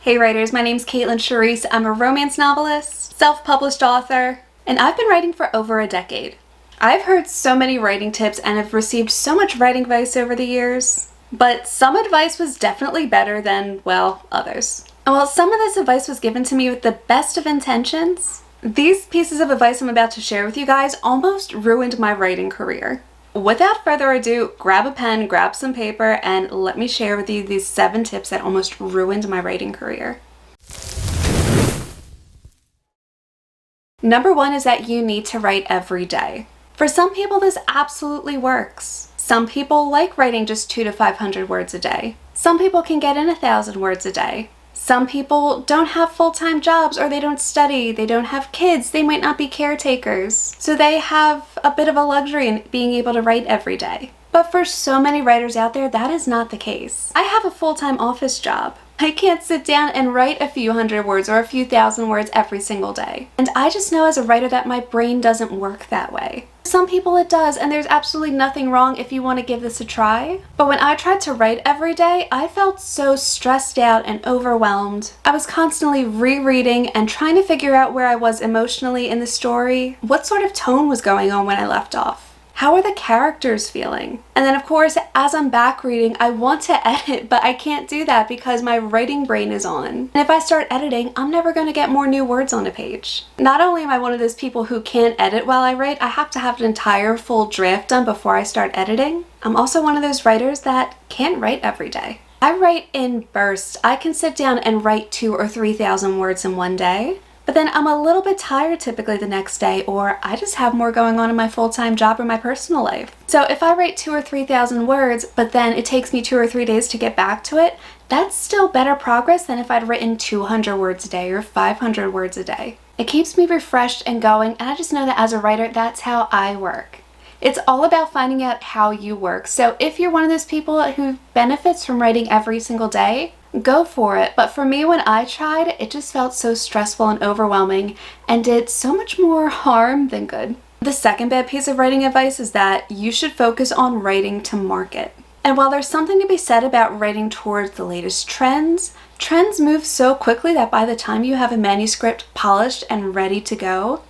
Hey writers, my name's Kaitlyn Charisse. I'm a romance novelist, self-published author, and I've been writing for over a decade. I've heard so many writing tips and have received so much writing advice over the years, but some advice was definitely better than, well, others. And while some of this advice was given to me with the best of intentions, these pieces of advice I'm about to share with you guys almost ruined my writing career. Without further ado, grab a pen, grab some paper, and let me share with you these 7 tips that almost ruined my writing career. Number 1 is that you need to write every day. For some people, this absolutely works. Some people like writing just 200 to 500 words a day. Some people can get in 1,000 words a day. Some people don't have full-time jobs, or they don't study, they don't have kids, they might not be caretakers. So they have a bit of a luxury in being able to write every day. But for so many writers out there, that is not the case. I have a full-time office job. I can't sit down and write a few hundred words or a few thousand words every single day. And I just know as a writer that my brain doesn't work that way. Some people it does, and there's absolutely nothing wrong if you want to give this a try. But when I tried to write every day, I felt so stressed out and overwhelmed. I was constantly rereading and trying to figure out where I was emotionally in the story, what sort of tone was going on when I left off. How are the characters feeling? And then of course, as I'm back reading, I want to edit, but I can't do that because my writing brain is on. And if I start editing, I'm never going to get more new words on a page. Not only am I one of those people who can't edit while I write, I have to have an entire full draft done before I start editing. I'm also one of those writers that can't write every day. I write in bursts. I can sit down and write 2,000 or 3,000 words in one day. But then I'm a little bit tired typically the next day, or I just have more going on in my full-time job or my personal life. So if I write 2,000 or 3,000 words, but then it takes me 2 or 3 days to get back to it, that's still better progress than if I'd written 200 words a day or 500 words a day. It keeps me refreshed and going, and I just know that as a writer, that's how I work. It's all about finding out how you work. So if you're one of those people who benefits from writing every single day, go for it. But for me, when I tried, it just felt so stressful and overwhelming and did so much more harm than good. The second bad piece of writing advice is that you should focus on writing to market. And while there's something to be said about writing towards the latest trends move so quickly that by the time you have a manuscript polished and ready to go,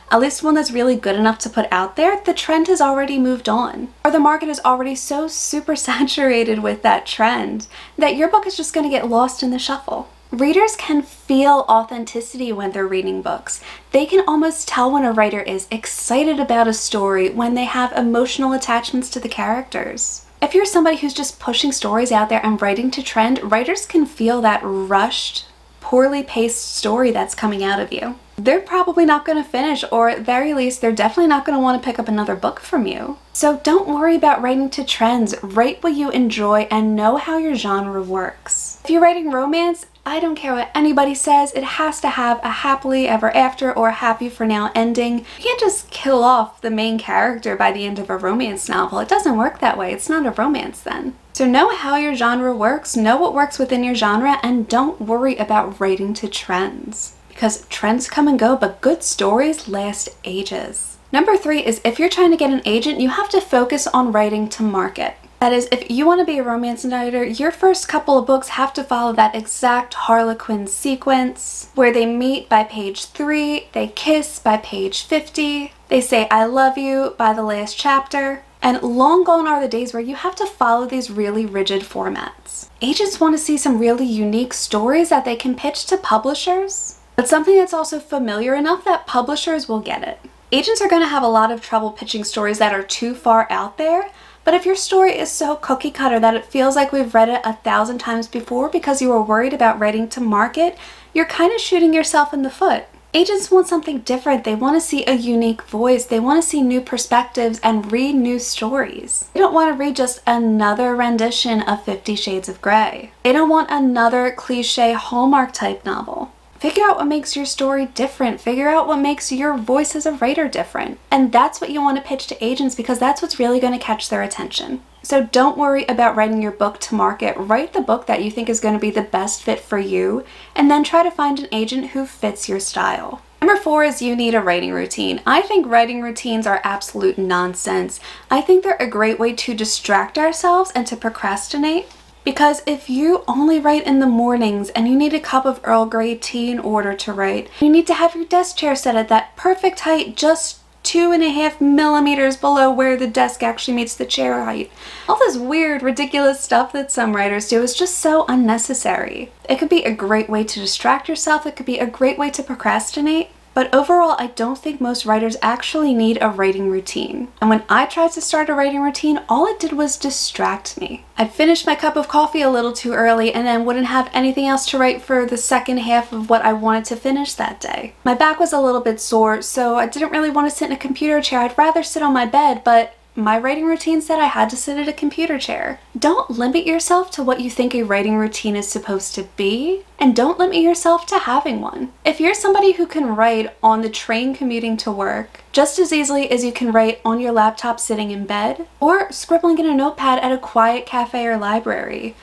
at least one that's really good enough to put out there, the trend has already moved on. Or the market is already so super saturated with that trend that your book is just going to get lost in the shuffle. Readers can feel authenticity when they're reading books. They can almost tell when a writer is excited about a story when they have emotional attachments to the characters. If you're somebody who's just pushing stories out there and writing to trend, writers can feel that rushed, poorly paced story that's coming out of you. They're probably not going to finish, or at very least, they're definitely not going to want to pick up another book from you. So don't worry about writing to trends. Write what you enjoy and know how your genre works. If you're writing romance, I don't care what anybody says, it has to have a happily ever after or happy for now ending. You can't just kill off the main character by the end of a romance novel. It doesn't work that way. It's not a romance then. So know how your genre works, know what works within your genre, and don't worry about writing to trends. Because trends come and go, but good stories last ages. Number 3 is if you're trying to get an agent, you have to focus on writing to market. That is, if you want to be a romance writer, your first couple of books have to follow that exact Harlequin sequence where they meet by page 3, they kiss by page 50, they say I love you by the last chapter. And long gone are the days where you have to follow these really rigid formats. Agents want to see some really unique stories that they can pitch to publishers, but something that's also familiar enough that publishers will get it. Agents are going to have a lot of trouble pitching stories that are too far out there, but if your story is so cookie cutter that it feels like we've read it 1,000 times before because you were worried about writing to market, you're kind of shooting yourself in the foot. Agents want something different. They want to see a unique voice. They want to see new perspectives and read new stories. They don't want to read just another rendition of 50 Shades of Grey. They don't want another cliche Hallmark type novel. Figure out what makes your story different. Figure out what makes your voice as a writer different. And that's what you want to pitch to agents because that's what's really going to catch their attention. So don't worry about writing your book to market. Write the book that you think is going to be the best fit for you, and then try to find an agent who fits your style. Number 4 is you need a writing routine. I think writing routines are absolute nonsense. I think they're a great way to distract ourselves and to procrastinate. Because if you only write in the mornings and you need a cup of Earl Grey tea in order to write, you need to have your desk chair set at that perfect height, just 2.5 millimeters below where the desk actually meets the chair height. All this weird, ridiculous stuff that some writers do is just so unnecessary. It could be a great way to distract yourself, it could be a great way to procrastinate, but overall, I don't think most writers actually need a writing routine. And when I tried to start a writing routine, all it did was distract me. I'd finish my cup of coffee a little too early and then wouldn't have anything else to write for the second half of what I wanted to finish that day. My back was a little bit sore, so I didn't really want to sit in a computer chair. I'd rather sit on my bed, but my writing routine said I had to sit at a computer chair. Don't limit yourself to what you think a writing routine is supposed to be, and don't limit yourself to having one. If you're somebody who can write on the train commuting to work just as easily as you can write on your laptop sitting in bed, or scribbling in a notepad at a quiet cafe or library,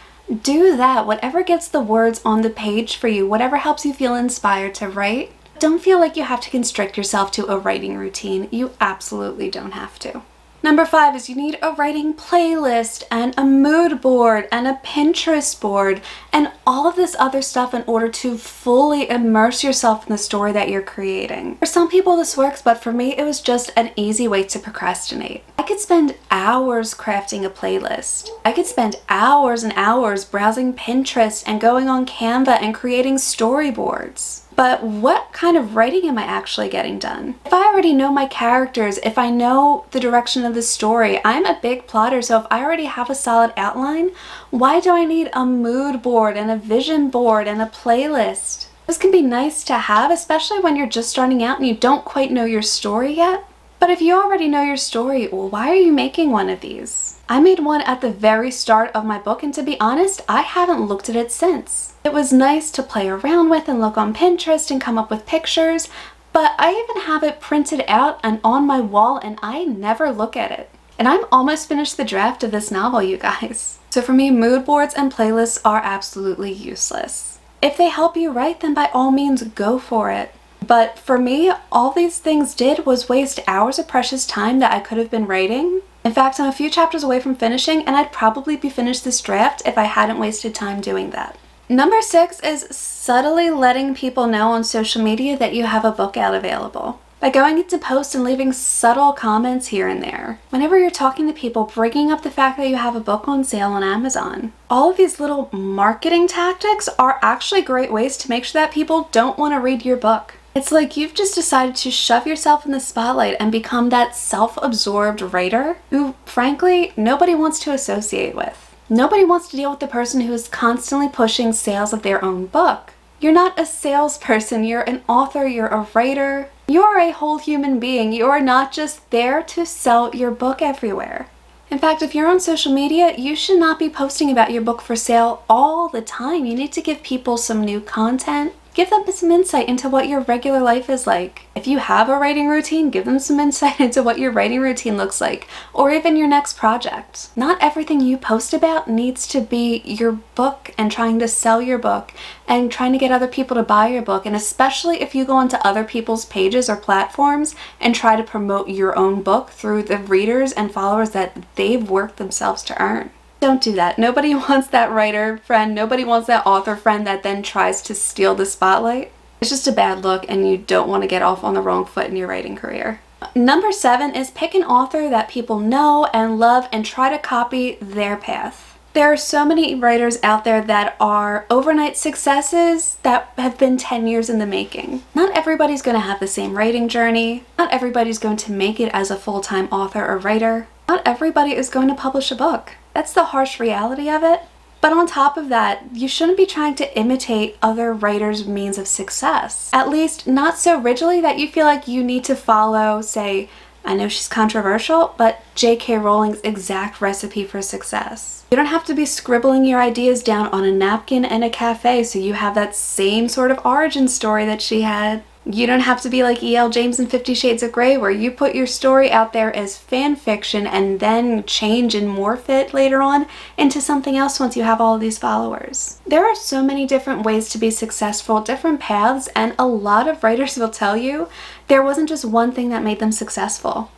do that. Whatever gets the words on the page for you, whatever helps you feel inspired to write. Don't feel like you have to constrict yourself to a writing routine. You absolutely don't have to. Number 5 is you need a writing playlist and a mood board and a Pinterest board and all of this other stuff in order to fully immerse yourself in the story that you're creating. For some people this works, but for me it was just an easy way to procrastinate. I could spend hours crafting a playlist. I could spend hours and hours browsing Pinterest and going on Canva and creating storyboards. But what kind of writing am I actually getting done? If I already know my characters, if I know the direction of the story, I'm a big plotter, so if I already have a solid outline, why do I need a mood board and a vision board and a playlist? This can be nice to have, especially when you're just starting out and you don't quite know your story yet. But if you already know your story, well, why are you making one of these? I made one at the very start of my book, and to be honest, I haven't looked at it since. It was nice to play around with and look on Pinterest and come up with pictures, but I even have it printed out and on my wall and I never look at it. And I'm almost finished the draft of this novel, you guys. So for me, mood boards and playlists are absolutely useless. If they help you write, then by all means go for it. But for me, all these things did was waste hours of precious time that I could have been writing. In fact, I'm a few chapters away from finishing, and I'd probably be finished this draft if I hadn't wasted time doing that. Number 6 is subtly letting people know on social media that you have a book out available. By going into posts and leaving subtle comments here and there. Whenever you're talking to people, bringing up the fact that you have a book on sale on Amazon. All of these little marketing tactics are actually great ways to make sure that people don't want to read your book. It's like you've just decided to shove yourself in the spotlight and become that self-absorbed writer who, frankly, nobody wants to associate with. Nobody wants to deal with the person who is constantly pushing sales of their own book. You're not a salesperson, you're an author, you're a writer. You're a whole human being. You are not just there to sell your book everywhere. In fact, if you're on social media, you should not be posting about your book for sale all the time. You need to give people some new content. Give them some insight into what your regular life is like. If you have a writing routine, give them some insight into what your writing routine looks like, or even your next project. Not everything you post about needs to be your book and trying to sell your book and trying to get other people to buy your book, and especially if you go onto other people's pages or platforms and try to promote your own book through the readers and followers that they've worked themselves to earn. Don't do that. Nobody wants that writer friend. Nobody wants that author friend that then tries to steal the spotlight. It's just a bad look, and you don't want to get off on the wrong foot in your writing career. Number 7 is pick an author that people know and love and try to copy their path. There are so many writers out there that are overnight successes that have been 10 years in the making. Not everybody's going to have the same writing journey. Not everybody's going to make it as a full-time author or writer. Not everybody is going to publish a book. That's the harsh reality of it. But on top of that, you shouldn't be trying to imitate other writers' means of success. At least not so rigidly that you feel like you need to follow, say, I know she's controversial, but J.K. Rowling's exact recipe for success. You don't have to be scribbling your ideas down on a napkin in a cafe so you have that same sort of origin story that she had. You don't have to be like E.L. James in 50 Shades of Grey, where you put your story out there as fan fiction and then change and morph it later on into something else once you have all of these followers. There are so many different ways to be successful, different paths, and a lot of writers will tell you there wasn't just one thing that made them successful.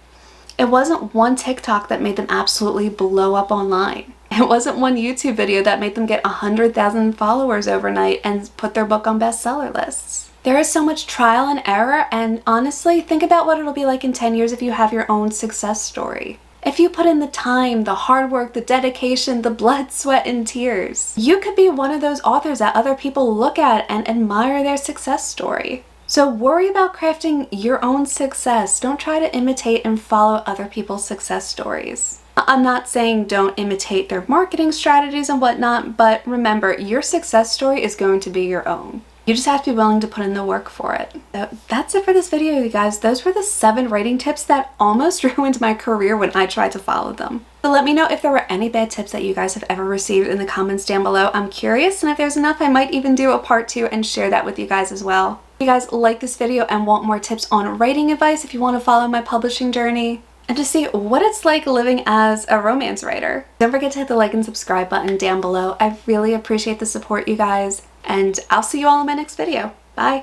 It wasn't one TikTok that made them absolutely blow up online. It wasn't one YouTube video that made them get 100,000 followers overnight and put their book on bestseller lists. There is so much trial and error, and honestly, think about what it'll be like in 10 years if you have your own success story. If you put in the time, the hard work, the dedication, the blood, sweat, and tears, you could be one of those authors that other people look at and admire their success story. So worry about crafting your own success. Don't try to imitate and follow other people's success stories. I'm not saying don't imitate their marketing strategies and whatnot, but remember, your success story is going to be your own. You just have to be willing to put in the work for it. So that's it for this video, you guys. Those were the 7 writing tips that almost ruined my career when I tried to follow them. So let me know if there were any bad tips that you guys have ever received in the comments down below. I'm curious, and if there's enough, I might even do a part 2 and share that with you guys as well. If you guys like this video and want more tips on writing advice, if you want to follow my publishing journey, and to see what it's like living as a romance writer, don't forget to hit the like and subscribe button down below. I really appreciate the support, you guys, and I'll see you all in my next video. Bye!